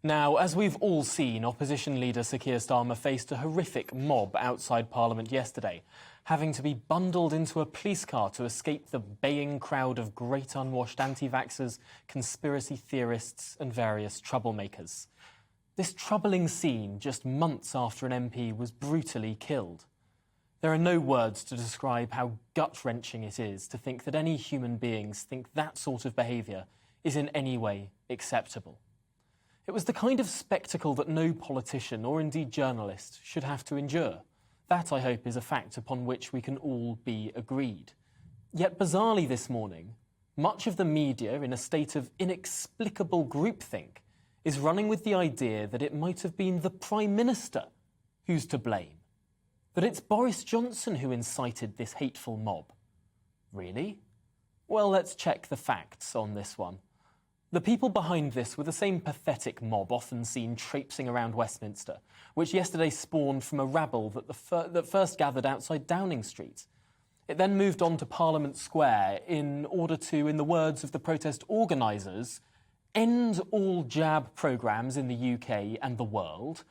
Now, as we've all seen, opposition leader Sir Keir Starmer faced a horrific mob outside Parliament yesterday, having to be bundled into a police car to escape the baying crowd of great unwashed anti-vaxxers, conspiracy theorists and various troublemakers. This troubling scene just months after an MP was brutally killed. There are no words to describe how gut-wrenching it is to think that any human beings think that sort of behaviour is in any way acceptable. It was the kind of spectacle that no politician or indeed journalist should have to endure. That, I hope, is a fact upon which we can all be agreed. Yet bizarrely this morning, much of the media, in a state of inexplicable groupthink, is running with the idea that it might have been the Prime Minister who's to blame. That it's Boris Johnson who incited this hateful mob. Really? Well, let's check the facts on this one. The people behind this were the same pathetic mob often seen traipsing around Westminster, which yesterday spawned from a rabble that first gathered outside Downing Street. It then moved on to Parliament Square in order to, in the words of the protest organisers, end all jab programmes in the UK and the world,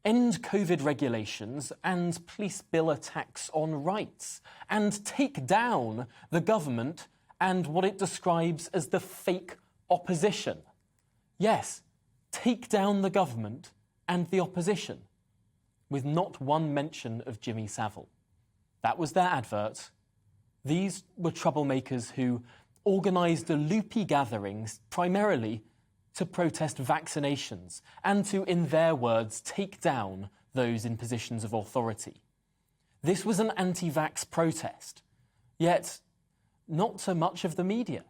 end Covid regulations and police bill attacks on rights, and take down the government and what it describes as the fake opposition. Yes, take down the government and the opposition, with not one mention of Jimmy Savile. That was their advert. These were troublemakers who organised the loopy gatherings primarily to protest vaccinations and to, in their words, take down those in positions of authority. This was an anti-vax protest, yet not so much of the media.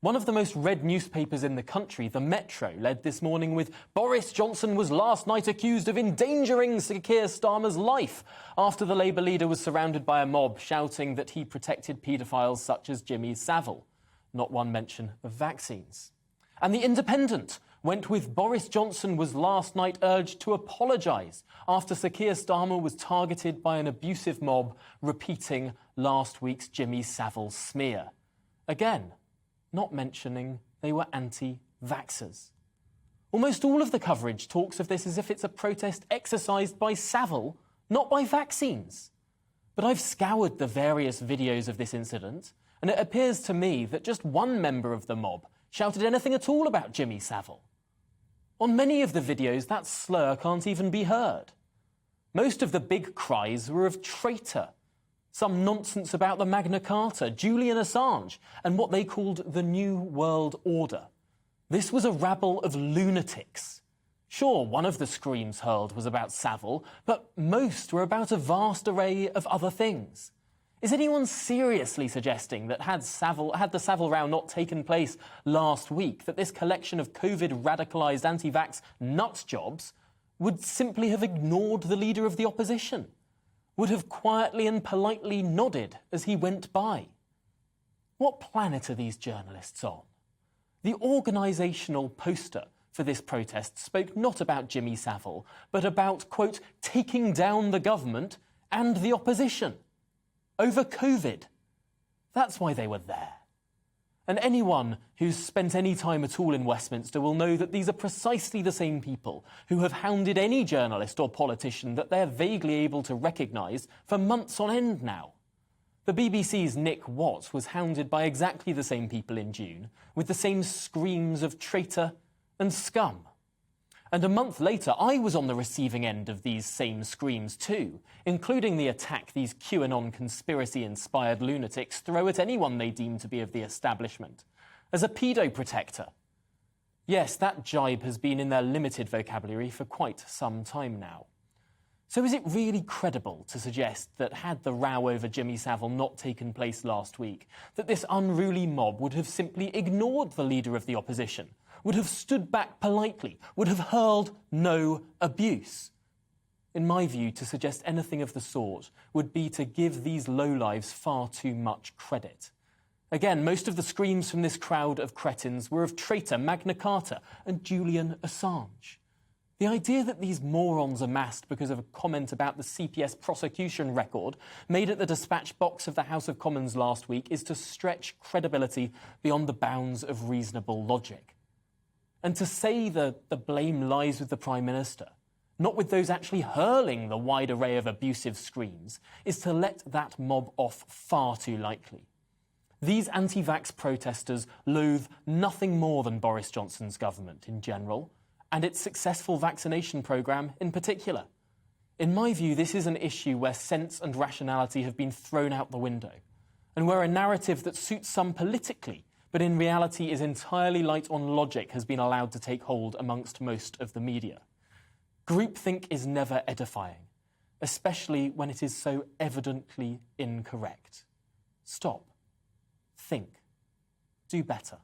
One of the most read newspapers in the country, the Metro, led this morning with Boris Johnson was last night accused of endangering Sir Keir Starmer's life after the Labour leader was surrounded by a mob shouting that he protected paedophiles such as Jimmy Savile. Not one mention of vaccines. And the Independent went with Boris Johnson was last night urged to apologise after Sir Keir Starmer was targeted by an abusive mob repeating last week's Jimmy Savile smear. Again, not mentioning they were anti-vaxxers. Almost all of the coverage talks of this as if it's a protest exercised by Savile, not by vaccines. But I've scoured the various videos of this incident, and it appears to me that just one member of the mob shouted anything at all about Jimmy Savile. On many of the videos, that slur can't even be heard. Most of the big cries were of traitor, some nonsense about the Magna Carta, Julian Assange, and what they called the New World Order. This was a rabble of lunatics. Sure, one of the screams hurled was about Savile, but most were about a vast array of other things. Is anyone seriously suggesting that had the Savile row not taken place last week, that this collection of Covid-radicalised anti-vax nutjobs would simply have ignored the leader of the opposition? Would have quietly and politely nodded as he went by? What planet are these journalists on? The organisational poster for this protest spoke not about Jimmy Savile, but about, quote, taking down the government and the opposition over Covid. That's why they were there. And anyone who's spent any time at all in Westminster will know that these are precisely the same people who have hounded any journalist or politician that they're vaguely able to recognise for months on end now. The BBC's Nick Watt was hounded by exactly the same people in June, with the same screams of traitor and scum. And a month later, I was on the receiving end of these same screams too, including the attack these QAnon conspiracy-inspired lunatics throw at anyone they deem to be of the establishment, as a pedo-protector. Yes, that jibe has been in their limited vocabulary for quite some time now. So is it really credible to suggest that had the row over Jimmy Savile not taken place last week, that this unruly mob would have simply ignored the leader of the opposition, would have stood back politely, would have hurled no abuse? In my view, to suggest anything of the sort would be to give these lowlives far too much credit. Again, most of the screams from this crowd of cretins were of traitor, Magna Carta and Julian Assange. The idea that these morons amassed because of a comment about the CPS prosecution record made at the dispatch box of the House of Commons last week is to stretch credibility beyond the bounds of reasonable logic. And to say the blame lies with the Prime Minister, not with those actually hurling the wide array of abusive screams, is to let that mob off far too lightly. These anti-vax protesters loathe nothing more than Boris Johnson's government in general, and its successful vaccination programme in particular. In my view, this is an issue where sense and rationality have been thrown out the window, and where a narrative that suits some politically, but in reality is entirely light on logic, has been allowed to take hold amongst most of the media. Groupthink is never edifying, especially when it is so evidently incorrect. Stop. Think. Do better.